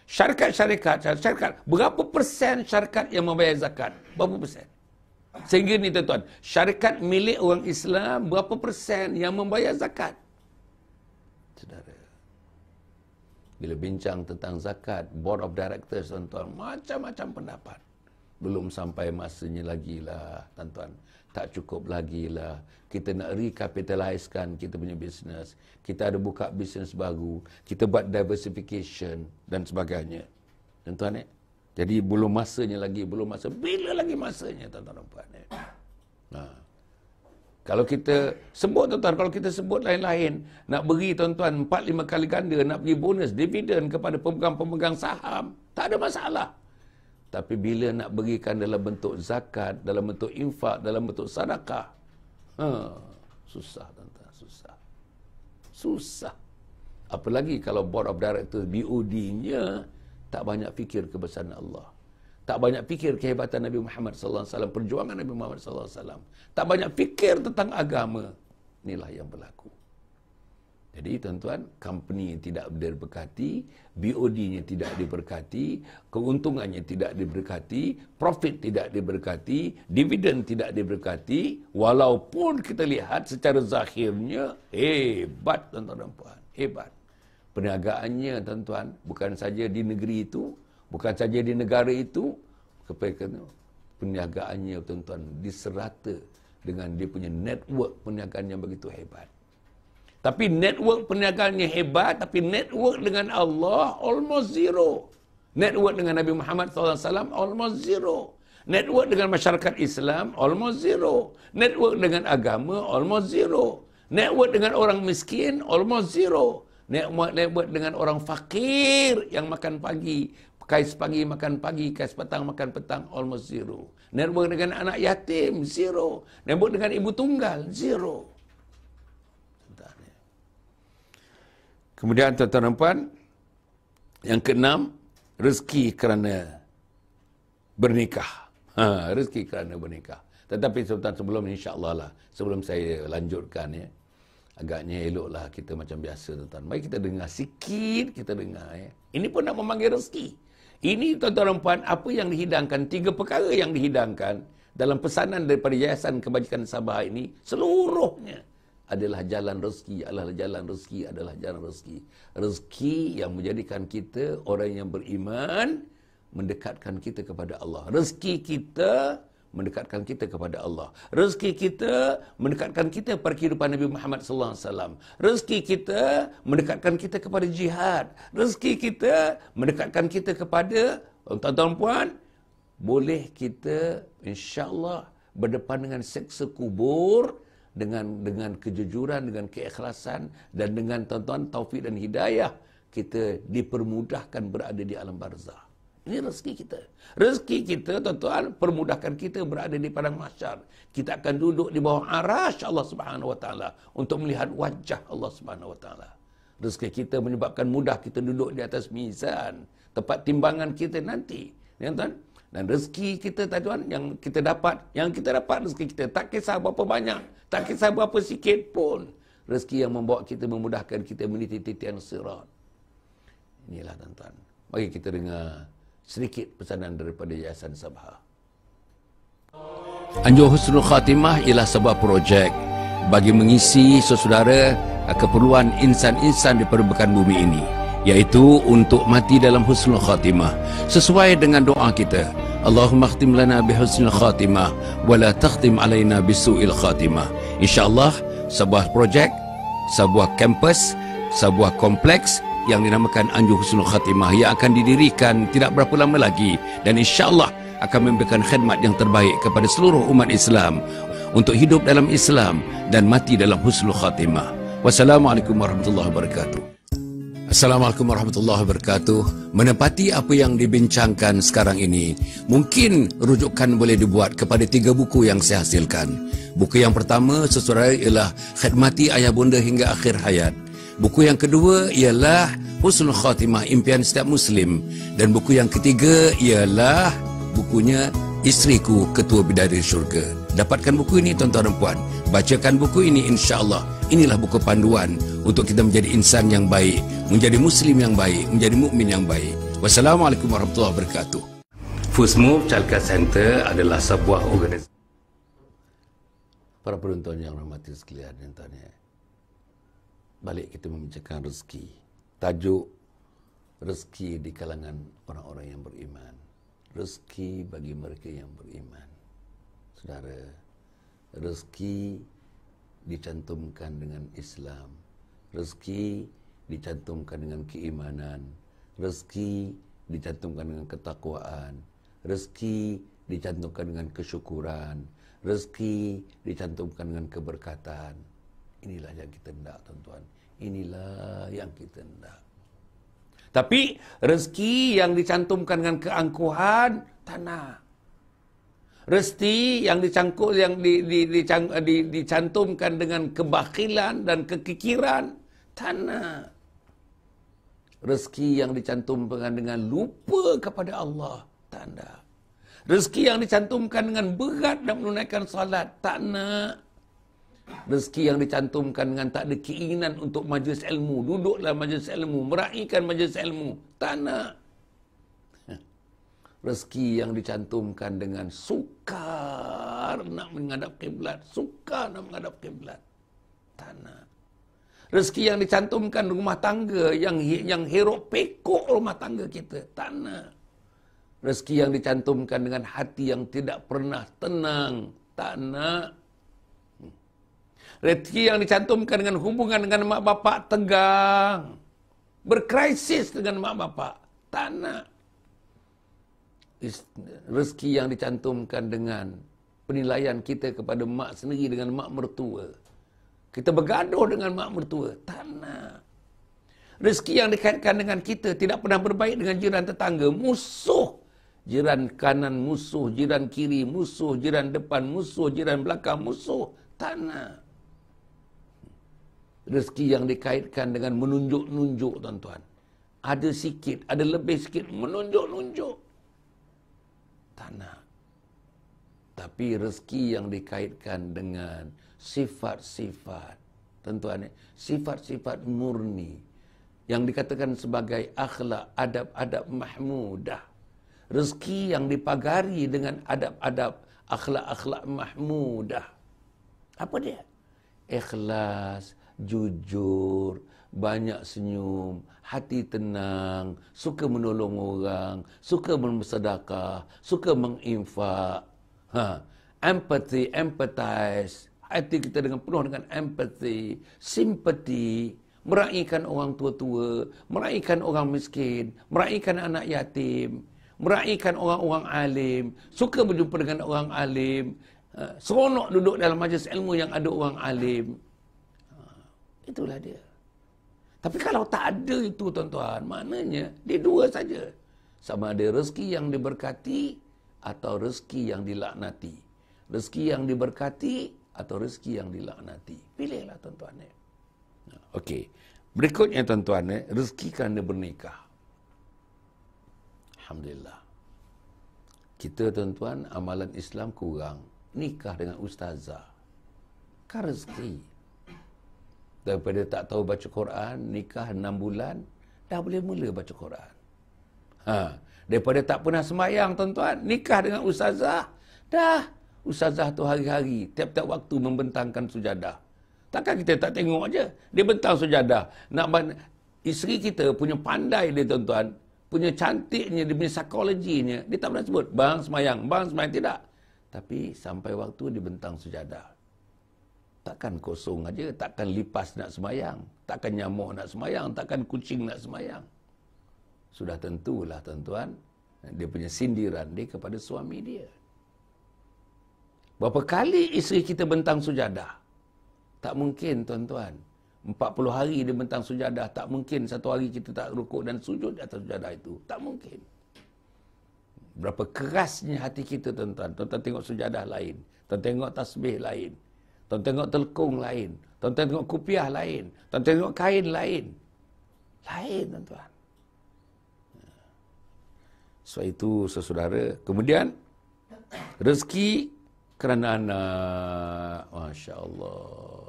Syarikat. Berapa persen syarikat yang membayar zakat? Berapa persen? Sehingga ni, tuan-tuan, syarikat milik orang Islam, berapa persen yang membayar zakat? Saudara, bila bincang tentang zakat, board of directors, tuan-tuan, macam-macam pendapat. Belum sampai masanya lagi lah, tuan-tuan. Tak cukup lagi lah. Kita nak recapitalisekan kita punya bisnes. Kita ada buka bisnes baru. Kita buat diversification dan sebagainya. Tuan-tuan, jadi belum masanya lagi, belum masa. Bila lagi masanya, tuan-tuan dan puan? Kalau kita sebut, tuan-tuan, kalau kita sebut lain-lain, nak beri, tuan-tuan, 4-5 kali ganda, nak beri bonus, dividen kepada pemegang-pemegang saham, tak ada masalah. Tapi bila nak berikan dalam bentuk zakat, dalam bentuk infak, dalam bentuk sedekah, susah, tuan-tuan, susah. Susah. Apalagi kalau board of directors, BOD-nya, tak banyak fikir kebesaran Allah. Tak banyak fikir kehebatan Nabi Muhammad SAW, perjuangan Nabi Muhammad SAW. Tak banyak fikir tentang agama. Inilah yang berlaku. Jadi, tuan-tuan, company tidak diberkati, BOD-nya tidak diberkati, keuntungannya tidak diberkati, profit tidak diberkati, dividen tidak diberkati, walaupun kita lihat secara zahirnya, hebat, tuan-tuan dan puan, hebat. Perniagaannya, tuan-tuan, bukan saja di negeri itu, bukan saja di negara itu, perniagaannya, tuan-tuan, diserata dengan dia punya network perniagaan yang begitu hebat. Tapi network perniagaannya hebat, tapi network dengan Allah almost zero. Network dengan Nabi Muhammad SAW almost zero. Network dengan masyarakat Islam almost zero. Network dengan agama almost zero. Network dengan orang miskin almost zero. Network dengan orang fakir yang makan pagi, Kais pagi makan pagi, kais petang makan petang, almost zero. Network dengan anak yatim, zero. Network dengan ibu tunggal, zero. Kemudian tuan-tuan dan puan, yang keenam, rezeki kerana bernikah. Rezeki kerana bernikah. Tetapi sebelum insya-Allah lah, sebelum saya lanjutkan ya, agaknya eloklah kita macam biasa tuan-tuan. Mari kita dengar sikit, kita dengar ya. Ini pun nak memanggil rezeki. Ini tuan-tuan dan puan, apa yang dihidangkan, 3 perkara yang dihidangkan dalam pesanan daripada Yayasan Kebajikan Sabah ini, seluruhnya adalah jalan rezeki, adalah jalan rezeki, adalah jalan rezeki. Rezeki yang menjadikan kita orang yang beriman, mendekatkan kita kepada Allah. Rezeki kita mendekatkan kita kepada Allah. Rezeki kita mendekatkan kita pada kehidupan Nabi Muhammad sallallahu alaihi wasallam. Rezeki kita mendekatkan kita kepada jihad. Rezeki kita mendekatkan kita kepada tuan-tuan puan, boleh kita insya-Allah berdepan dengan seksa kubur dengan kejujuran, dengan keikhlasan dan dengan tuan-tuan taufik dan hidayah, kita dipermudahkan berada di alam barzah. Ini rezeki kita. Rezeki kita, tuan-tuan, permudahkan kita berada di padang mahsyar. Kita akan duduk di bawah arasy Allah Subhanahu wa taala untuk melihat wajah Allah Subhanahu wa taala. Rezeki kita menyebabkan mudah kita duduk di atas mizan, tempat timbangan kita nanti. Ya, tuan? Dan rezeki kita, tuan, yang kita dapat rezeki kita, tak kisah berapa banyak, tak kisah berapa sikit pun, rezeki yang membawa kita, memudahkan kita meniti titian sirat. Inilah tuan-tuan. Mari kita dengar sedikit pesanan daripada Yayasan Sabah. Anjur Husnul Khatimah ialah sebuah projek bagi mengisi saudara keperluan insan-insan di permukaan bumi ini, iaitu untuk mati dalam husnul khatimah sesuai dengan doa kita, Allahumma khtim lana bihusnul khatimah wa la takhtim alaina bisu'il khatimah. InsyaAllah sebuah projek, sebuah kampus, sebuah kompleks yang dinamakan Anjur Husnul Khatimah yang akan didirikan tidak berapa lama lagi, dan insya-Allah akan memberikan khidmat yang terbaik kepada seluruh umat Islam untuk hidup dalam Islam dan mati dalam husnul khatimah. Wassalamualaikum warahmatullahi wabarakatuh. Assalamualaikum warahmatullahi wabarakatuh. Menepati apa yang dibincangkan sekarang ini, mungkin rujukan boleh dibuat kepada 3 buku yang saya hasilkan. Buku yang pertama, saudara, ialah Khidmati Ayah Bunda Hingga Akhir Hayat. Buku yang kedua ialah Husnul Khatimah, Impian Setiap Muslim. Dan buku yang ketiga ialah bukunya Isteriku Ketua Bidadari Syurga. Dapatkan buku ini tuan-tuan dan puan. Bacakan buku ini, insya-Allah. Inilah buku panduan untuk kita menjadi insan yang baik, menjadi muslim yang baik, menjadi mukmin yang baik. Wassalamualaikum warahmatullahi wabarakatuh. Fusmove Childcare Center adalah sebuah organisasi. Para penonton yang rahmati sekalian, tuan-tuan, balik kita membicarakan rezeki. Tajuk rezeki di kalangan orang-orang yang beriman. Rezeki bagi mereka yang beriman. Saudara, rezeki dicantumkan dengan Islam. Rezeki dicantumkan dengan keimanan. Rezeki dicantumkan dengan ketakwaan. Rezeki dicantumkan dengan kesyukuran. Rezeki dicantumkan dengan keberkatan. Inilah yang kita hendak, tuan-tuan. Inilah yang kita hendak. Tapi rezeki yang dicantumkan dengan keangkuhan, tak nak. Rezeki yang dicantumkan dengan kebakhilan dan kekikiran, tak nak. Rezeki yang dicantumkan dengan lupa kepada Allah, tak nak. Rezeki yang dicantumkan dengan berat dan menunaikan salat, tak nak. Rezeki yang dicantumkan dengan tak ada keinginan untuk majlis ilmu, duduk dalam majlis ilmu, meraihkan majlis ilmu, tak nak. Rezeki yang dicantumkan dengan sukar nak menghadap kiblat, sukar nak menghadap kiblat, tak nak. Rezeki yang dicantumkan rumah tangga yang herok pekok rumah tangga kita, tak nak. Rezeki yang dicantumkan dengan hati yang tidak pernah tenang, tak nak. Rezeki yang dicantumkan dengan hubungan dengan mak bapak tegang, berkrisis dengan mak bapak, tak nak. Rezeki yang dicantumkan dengan penilaian kita kepada mak sendiri dengan mak mertua, kita bergaduh dengan mak mertua, tak nak. Rezeki yang dikaitkan dengan kita tidak pernah berbaik dengan jiran tetangga, musuh. Jiran kanan musuh, jiran kiri musuh, jiran depan musuh, jiran belakang musuh. Tak nak. Rezeki yang dikaitkan dengan menunjuk-nunjuk, tuan-tuan. Ada sikit, ada lebih sikit, menunjuk-nunjuk. Tak nak. Tapi rezeki yang dikaitkan dengan sifat-sifat, tuan-tuan, sifat-sifat murni, yang dikatakan sebagai akhlak, adab-adab mahmudah. Rezeki yang dipagari dengan adab-adab, akhlak-akhlak mahmudah. Apa dia? Ikhlas, jujur, banyak senyum, hati tenang, suka menolong orang, suka bersedekah, suka menginfak. Empathy, empathize. Hati kita dengan penuh dengan empathy, sympathy, meraihkan orang tua-tua, meraihkan orang miskin, meraihkan anak yatim, meraihkan orang-orang alim, suka berjumpa dengan orang alim, seronok duduk dalam majlis ilmu yang ada orang alim. Itulah dia. Tapi kalau tak ada itu, tuan-tuan, maknanya dia dua saja. Sama ada rezeki yang diberkati atau rezeki yang dilaknati. Rezeki yang diberkati atau rezeki yang dilaknati. Pilihlah, tuan-tuan. Okey. Berikutnya, tuan-tuan, rezeki kerana bernikah. Alhamdulillah. Kita, tuan-tuan, amalan Islam kurang. Nikah dengan ustazah. Kan rezeki. Daripada tak tahu baca Quran, nikah 6 bulan, dah boleh mula baca Quran. Daripada tak pernah sembahyang, tuan-tuan, nikah dengan ustazah, dah. Ustazah tu hari-hari, tiap-tiap waktu membentangkan sujadah. Takkan kita tak tengok aja. Dia bentang sujadah. Isteri kita punya pandai dia, tuan-tuan, punya cantiknya, dia punya psikologinya, dia tak pernah sebut, bang sembahyang, tidak. Tapi sampai waktu dia bentang sujadah. Takkan kosong aja, takkan lipas nak sembahyang, takkan nyamuk nak sembahyang, takkan kucing nak sembahyang. Sudah tentulah, tuan-tuan, dia punya sindiran dia kepada suami dia. Berapa kali isteri kita bentang sujadah? Tak mungkin, tuan-tuan. 40 hari dia bentang sujadah, tak mungkin satu hari kita tak rukuk dan sujud atas sujadah itu. Tak mungkin. Berapa kerasnya hati kita, tuan-tuan. Tuan-tuan tengok sujadah lain. Tuan tengok tasbih lain. Tuan tengok telkung lain. Tuan tengok kupiah lain. Tuan tengok kain lain. Lain, tuan-tuan. So itu, saudara. Kemudian, rezeki kerana anak. Masya Allah.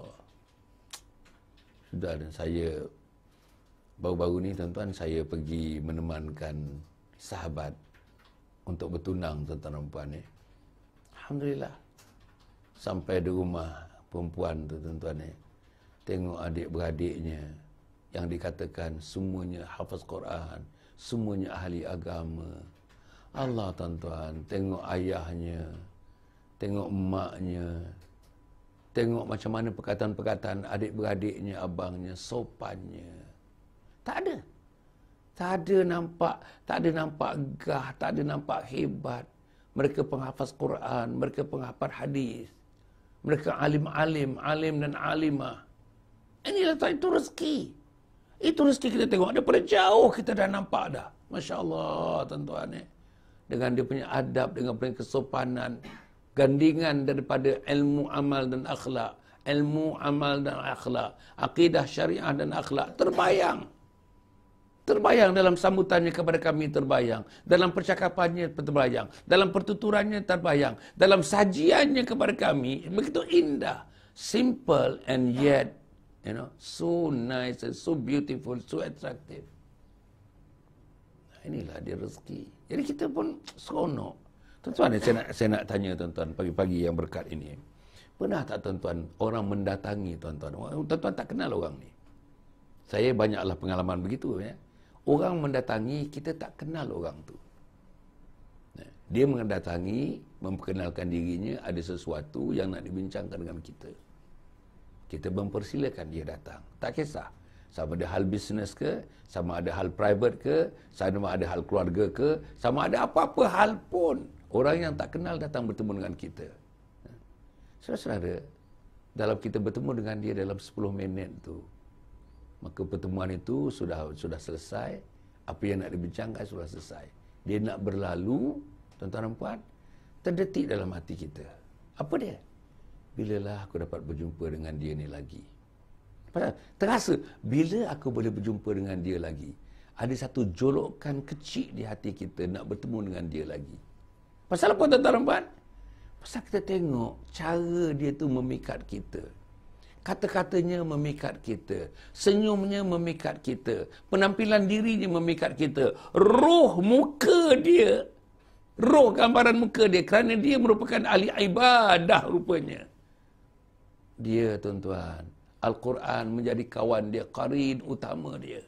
Sudah, dan saya baru-baru ni, tuan-tuan, saya pergi menemankan sahabat untuk bertunang, tuan-tuan dan puan. Alhamdulillah. Sampai di rumah perempuan tu, tuan-tuan, tengok adik-beradiknya yang dikatakan semuanya hafaz Quran, semuanya ahli agama. Allah, tuan-tuan, tengok ayahnya, tengok emaknya, tengok macam mana perkataan-perkataan adik-beradiknya, abangnya, sopannya. Tak ada. Tak ada nampak gah, tak ada nampak hebat. Mereka penghafaz Quran, mereka penghafaz hadis. Mereka alim dan alimah. Inilah itu rezeki. Itu rezeki kita tengok. Daripada jauh kita dah nampak dah. Masya Allah, tuan-tuan. Dengan dia punya adab, dengan punya kesopanan. Gandingan daripada ilmu, amal dan akhlak. Ilmu, amal dan akhlak. Akidah, syariah dan akhlak. Terbayang. Terbayang dalam sambutannya kepada kami, terbayang. Dalam percakapannya terbayang. Dalam pertuturannya terbayang. Dalam sajiannya kepada kami, begitu indah. Simple and yet, so nice and so beautiful, so attractive. Inilah dia rezeki. Jadi kita pun seronok. Tuan-tuan, saya nak tanya, tuan-tuan, pagi-pagi yang berkat ini. Pernah tak, tuan-tuan, orang mendatangi, tuan-tuan? Tuan-tuan tak kenal orang ni. Saya banyaklah pengalaman begitu, ya. Orang mendatangi, kita tak kenal orang tu. Dia mendatangi, memperkenalkan dirinya, ada sesuatu yang nak dibincangkan dengan kita. Kita mempersilakan dia datang. Tak kisah. Sama ada hal bisnes ke, sama ada hal private ke, sama ada hal keluarga ke, sama ada apa-apa hal pun. Orang yang tak kenal datang bertemu dengan kita. Saudara-saudara, dalam kita bertemu dengan dia dalam 10 minit tu, Maka pertemuan itu sudah selesai. Apa yang nak dibincangkan sudah selesai. Dia nak berlalu, tuan-tuan dan puan, terdetik dalam hati kita. Apa dia? Bilalah aku dapat berjumpa dengan dia ni lagi. Terasa, bila aku boleh berjumpa dengan dia lagi, ada satu jolokan kecil di hati kita nak bertemu dengan dia lagi. Pasal apa, tuan-tuan dan puan? Pasal kita tengok cara dia tu memikat kita. Kata-katanya memikat kita. Senyumnya memikat kita. Penampilan dirinya memikat kita. Roh muka dia. Roh gambaran muka dia. Kerana dia merupakan ahli ibadah rupanya. Dia, tuan-tuan, Al-Quran menjadi kawan dia. Qarin utama dia.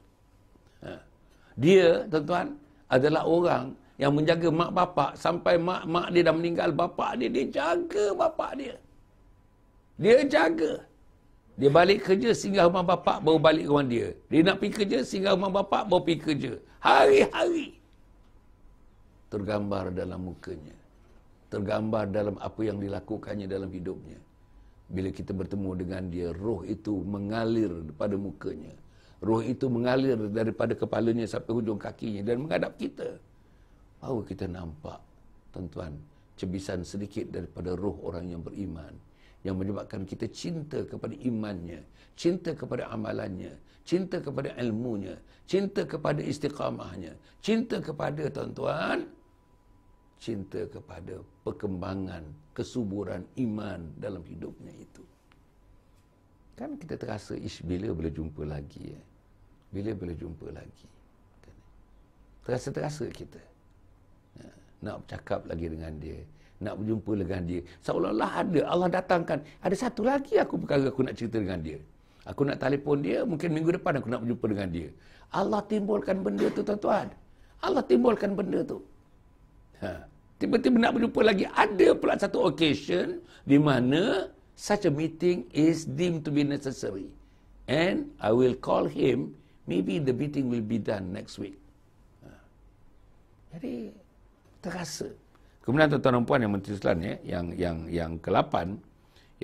Dia, tuan-tuan, adalah orang yang menjaga mak bapak. Sampai mak dia dah meninggal, bapak dia jaga bapak dia. Dia jaga. Dia balik kerja, singgah rumah bapak, baru balik rumah dia. Dia nak pergi kerja, singgah rumah bapak, baru pergi kerja. Hari-hari. Tergambar dalam mukanya. Tergambar dalam apa yang dilakukannya dalam hidupnya. Bila kita bertemu dengan dia, roh itu mengalir pada mukanya. Roh itu mengalir daripada kepalanya sampai hujung kakinya dan menghadap kita. Baru kita nampak, tuan-tuan, cebisan sedikit daripada roh orang yang beriman. Yang menyebabkan kita cinta kepada imannya, cinta kepada amalannya, cinta kepada ilmunya, cinta kepada istiqamahnya, cinta kepada, tuan-tuan, cinta kepada perkembangan, kesuburan iman dalam hidupnya itu. Kan kita terasa, bila boleh jumpa lagi. Bila boleh jumpa lagi. Terasa kita. Nak bercakap lagi dengan dia. Nak berjumpa dengan dia. Seolah-olah ada. Allah datangkan. Ada satu lagi perkara aku nak cerita dengan dia. Aku nak telefon dia. Mungkin minggu depan aku nak berjumpa dengan dia. Allah timbulkan benda tu, tuan-tuan. Allah timbulkan benda tu. Tiba-tiba nak berjumpa lagi. Ada pula satu occasion di mana such a meeting is deemed to be necessary. And I will call him. Maybe the meeting will be done next week. Jadi, terasa. Kemudian tuan-tuan dan puan yang Menteri Islam yang ke-8,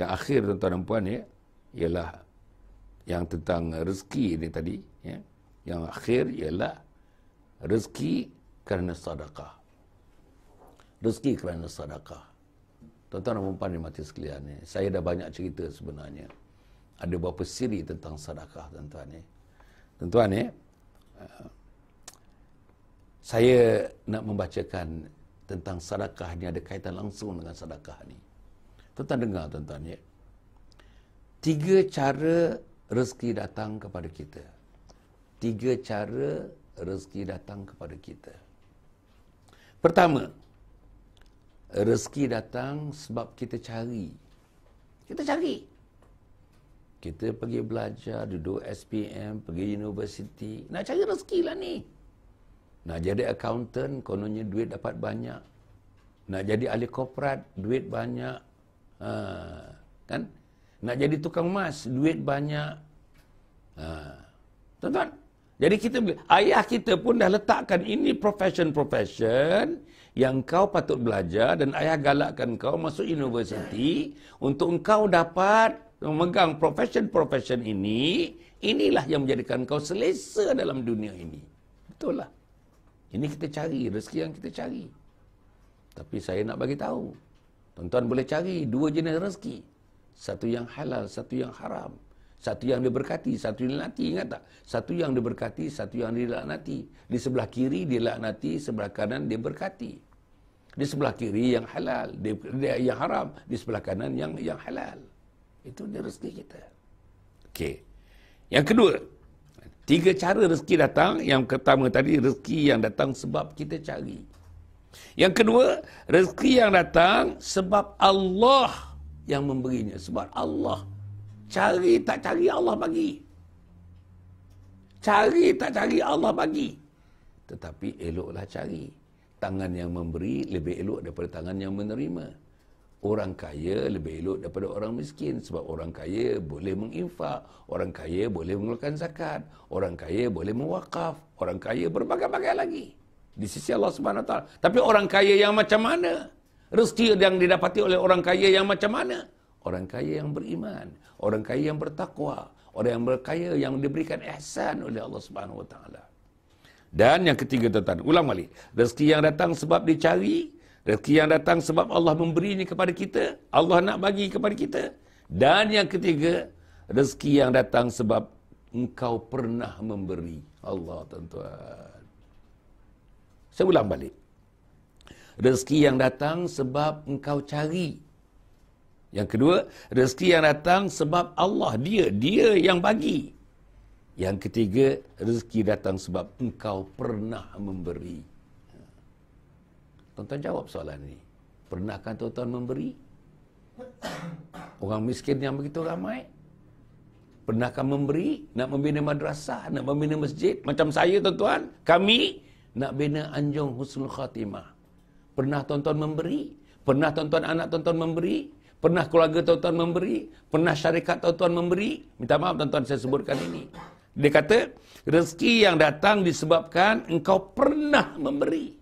yang akhir tuan-tuan dan puan ialah yang tentang rezeki ini tadi, ya. Yang akhir ialah rezeki kerana sedekah. Rezeki kerana sedekah. Tuan-tuan dan puan yang mati sekalian, saya dah banyak cerita sebenarnya. Ada beberapa siri tentang sedekah, tuan-tuan. Tuan-tuan, saya nak membacakan tentang sedekah ni, ada kaitan langsung dengan sedekah ni. Tuan-tuan dengar, tuan-tuan, 3 cara rezeki datang kepada kita. 3 cara rezeki datang kepada kita. Pertama, rezeki datang sebab kita cari. Kita cari. Kita pergi belajar, duduk SPM, pergi universiti. Nak cari rezeki lah ni. Nak jadi accountant, kononnya duit dapat banyak. Nak jadi ahli korporat, duit banyak. Kan? Nak jadi tukang emas, duit banyak. Tuan-tuan, jadi ayah kita pun dah letakkan ini profession yang kau patut belajar, dan ayah galakkan kau masuk universiti untuk engkau dapat memegang profession ini. Inilah yang menjadikan kau selesa dalam dunia ini. Betul lah. Ini kita cari, rezeki yang kita cari. Tapi saya nak bagi tahu, tuan-tuan boleh cari 2 jenis rezeki. Satu yang halal, satu yang haram. Satu yang diberkati, satu yang dilaknati. Ingat tak? Satu yang diberkati, satu yang dilaknati. Di sebelah kiri dilaknati, sebelah kanan dia berkati. Di sebelah kiri yang halal, yang haram. Di sebelah kanan yang halal. Itu dia rezeki kita. Okey. Yang kedua, 3 cara rezeki datang. Yang pertama tadi, rezeki yang datang sebab kita cari. Yang kedua, rezeki yang datang sebab Allah yang memberinya. Sebab Allah. Cari tak cari, Allah bagi. Cari tak cari, Allah bagi. Tetapi eloklah cari. Tangan yang memberi lebih elok daripada tangan yang menerima. Orang kaya lebih elok daripada orang miskin. Sebab orang kaya boleh menginfak. Orang kaya boleh mengeluarkan zakat. Orang kaya boleh mewakaf. Orang kaya berbagai-bagai lagi. Di sisi Allah SWT. Tapi orang kaya yang macam mana? Rezeki yang didapati oleh orang kaya yang macam mana? Orang kaya yang beriman. orang kaya yang bertakwa, orang yang berkaya yang diberikan ihsan oleh Allah Subhanahu Wa Taala. Dan yang ketiga tuan-tuan, ulang balik, rezeki yang datang sebab dicari, rezeki yang datang sebab Allah memberi ini kepada kita, Allah nak bagi kepada kita. Dan yang ketiga, rezeki yang datang sebab engkau pernah memberi. Allah tuan-tuan. Saya ulang balik. Rezeki yang datang sebab engkau cari. Yang kedua, rezeki yang datang sebab Allah, dia yang bagi. Yang ketiga, rezeki datang sebab engkau pernah memberi. Tuan-tuan jawab soalan ini. Pernahkah tuan-tuan memberi? Orang miskin yang begitu ramai. Pernahkah memberi? Nak membina madrasah, nak membina masjid. Macam saya tuan-tuan, kami nak bina Anjung Husnul Khatimah. Pernah tuan-tuan memberi? Pernah tuan-tuan anak tuan-tuan memberi? Pernah keluarga tuan-tuan memberi? Pernah syarikat tuan-tuan memberi? Minta maaf tuan-tuan saya sebutkan ini. Dia kata, rezeki yang datang disebabkan engkau pernah memberi.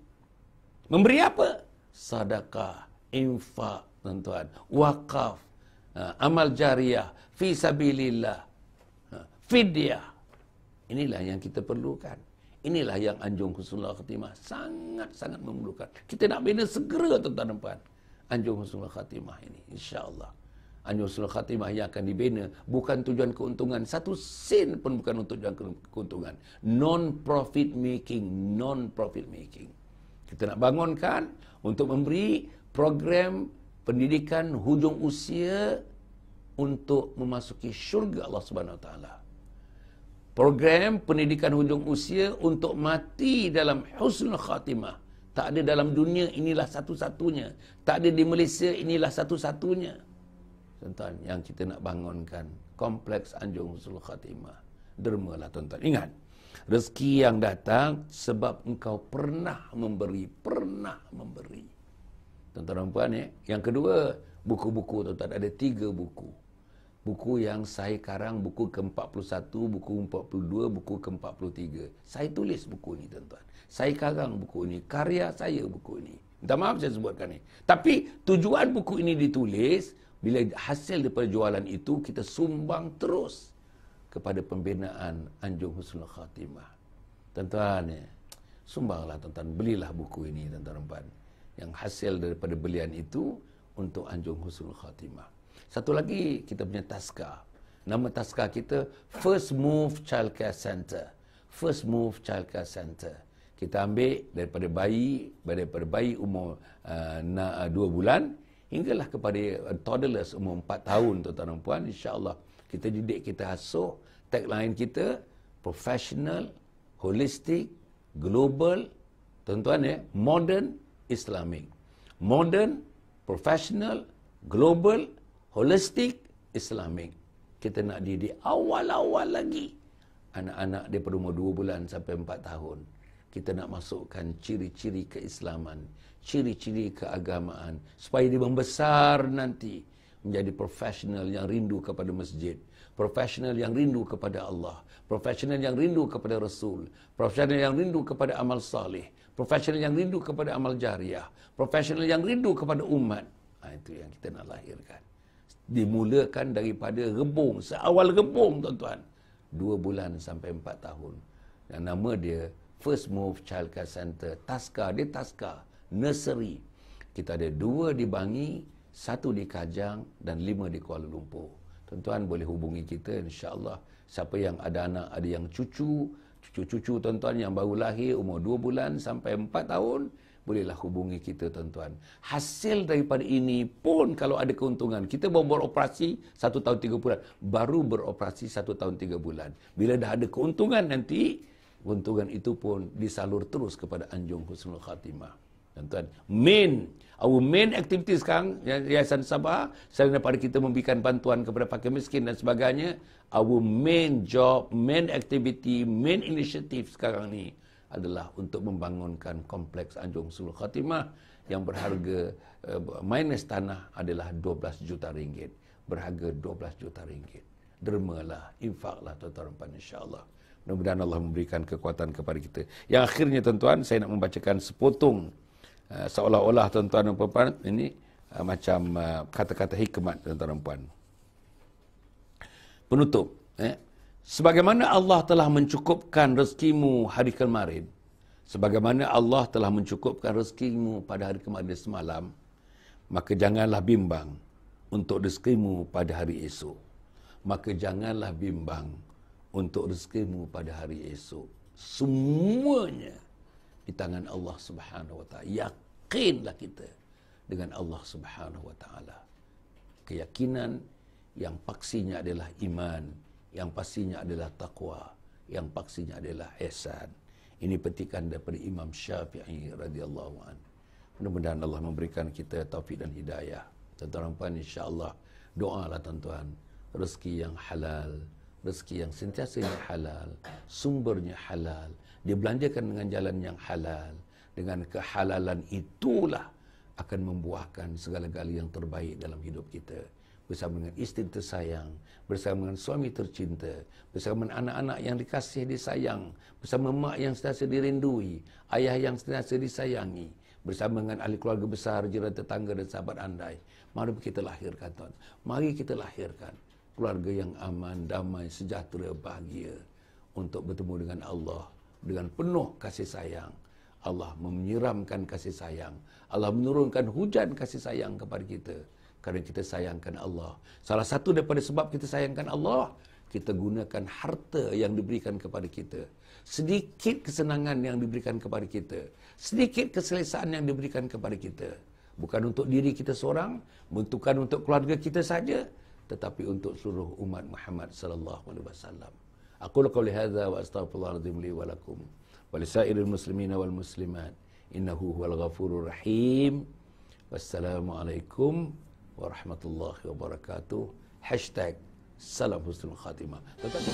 Memberi apa? Sedekah, infak tuan-tuan, wakaf, amal jariah, fi sabilillah, fidyah. Inilah yang kita perlukan. Inilah yang Anjung Husnul Khatimah sangat-sangat memerlukan. Kita nak bina segera tuan-tuan dan puan. Anjung Husnul Khatimah ini, insya-Allah. Anjung Husnul Khatimah yang akan dibina bukan tujuan keuntungan, satu sen pun bukan untuk tujuan keuntungan. Non-profit making, non-profit making. Kita nak bangunkan untuk memberi program pendidikan hujung usia untuk memasuki syurga Allah Subhanahu Wa Taala. Program pendidikan hujung usia untuk mati dalam husnul khatimah. Tak ada dalam dunia, inilah satu-satunya. Tak ada di Malaysia, inilah satu-satunya. Tuan-tuan, yang kita nak bangunkan kompleks Anjung Husnul Khatimah. Dermalah tuan-tuan. Ingat, rezeki yang datang sebab engkau pernah memberi. Pernah memberi. Tuan-tuan dan puan, yang kedua, buku-buku tuan-tuan. Ada 3 buku. Buku yang saya karang, buku ke-41, buku ke-42, buku ke-43. Saya tulis buku ini tuan-tuan. Saya karang buku ini. Karya saya buku ini. Minta maaf saya sebutkan ini. Tapi tujuan buku ini ditulis, bila hasil daripada jualan itu, kita sumbang terus kepada pembinaan Anjung Husnul Khatimah. Tuan-tuan, sumbanglah tuan-tuan. Belilah buku ini tuan-tuan. Yang hasil daripada belian itu untuk Anjung Husnul Khatimah. Satu lagi, kita punya taska. Nama taska kita, First Move Childcare Center. First Move Childcare Center. Kita ambil daripada bayi umur 2 bulan, hinggalah kepada toddlers umur 4 tahun, tuan-tuan dan puan. InsyaAllah, kita didik, kita asuh. Tagline kita, professional, holistic, global, tuan-tuan modern, Islamic. Modern, professional, global, holistic, Islamic. Kita nak didik awal-awal lagi anak-anak daripada umur 2 bulan sampai 4 tahun. Kita nak masukkan ciri-ciri keislaman, ciri-ciri keagamaan, supaya dia membesar nanti menjadi profesional yang rindu kepada masjid, profesional yang rindu kepada Allah, profesional yang rindu kepada Rasul, profesional yang rindu kepada amal salih, profesional yang rindu kepada amal jariah, profesional yang rindu kepada umat. Itu yang kita nak lahirkan. Dimulakan daripada rebung, seawal rebung tuan-tuan, 2 bulan sampai 4 tahun. Dan nama dia First Move Childcare Center. Taska, dia taska, nursery. Kita ada 2 di Bangi, 1 di Kajang dan 5 di Kuala Lumpur. Tuan-tuan boleh hubungi kita, insya-Allah. Siapa yang ada anak, ada yang cucu tuan-tuan yang baru lahir umur 2 bulan sampai 4 tahun, bolehlah hubungi kita tuan-tuan. Hasil daripada ini pun kalau ada keuntungan, kita baru beroperasi 1 tahun 3 bulan. Baru beroperasi 1 tahun 3 bulan. Bila dah ada keuntungan nanti, keuntungan itu pun disalur terus kepada Anjung Husnul Khatimah. Tuan-tuan, our main activity sekarang, Yayasan Sabah, selain daripada kita memberikan bantuan kepada fakir miskin dan sebagainya, our main job, main activity, main initiative sekarang ni adalah untuk membangunkan kompleks Anjung Husnul Khatimah yang berharga, minus tanah adalah 12 juta ringgit. Berharga 12 juta ringgit. Dermalah, infaklah tuan-tuan, insya-Allah. Mudah-mudahan Allah memberikan kekuatan kepada kita. Yang akhirnya tuan-tuan, saya nak membacakan sepotong seolah-olah tuan-tuan dan puan ini macam kata-kata hikmat tuan-tuan dan puan. Penutup. Sebagaimana Allah telah mencukupkan rezekimu hari kemarin, sebagaimana Allah telah mencukupkan rezekimu pada hari kemarin semalam, maka janganlah bimbang untuk rezekimu pada hari esok. Maka janganlah bimbang untuk rezekimu pada hari esok. Semuanya di tangan Allah Subhanahu wa taala. Yakinlah kita dengan Allah Subhanahu wa taala. Keyakinan yang pastinya adalah iman, yang pastinya adalah taqwa, yang pastinya adalah ihsan. Ini petikan daripada Imam Syafi'i radhiyallahu anhu. Mudah-mudahan Allah memberikan kita taufik dan hidayah. Tuan-tuan puan, insya-Allah doalah tuan-tuan, rezeki yang halal, rezeki yang sentiasa halal, sumbernya halal, dibelanjakan dengan jalan yang halal. Dengan kehalalan itulah akan membuahkan segala-galanya yang terbaik dalam hidup kita. Bersama dengan isteri tersayang, bersama dengan suami tercinta, bersama dengan anak-anak yang dikasihi, disayang, bersama mak yang sentiasa dirindui, ayah yang sentiasa disayangi, bersama dengan ahli keluarga besar, jiran tetangga dan sahabat andai. Mari kita lahirkan, tuan. Mari kita lahirkan keluarga yang aman, damai, sejahtera, bahagia untuk bertemu dengan Allah dengan penuh kasih sayang. Allah menyiramkan kasih sayang. Allah menurunkan hujan kasih sayang kepada kita kerana kita sayangkan Allah. Salah satu daripada sebab kita sayangkan Allah, kita gunakan harta yang diberikan kepada kita. Sedikit kesenangan yang diberikan kepada kita, sedikit keselesaan yang diberikan kepada kita, bukan untuk diri kita seorang, bukan untuk keluarga kita saja, tetapi untuk seluruh umat Muhammad sallallahu alaihi wasallam. Aqulu qouli hadza wa astaghfirullahaladzim li wa lakum wa lisairil muslimina wal muslimat innahu huwal ghafurur rahim. Wassalamualaikum warahmatullahi wabarakatuh. #Salam Husnul Khatimah. Tetap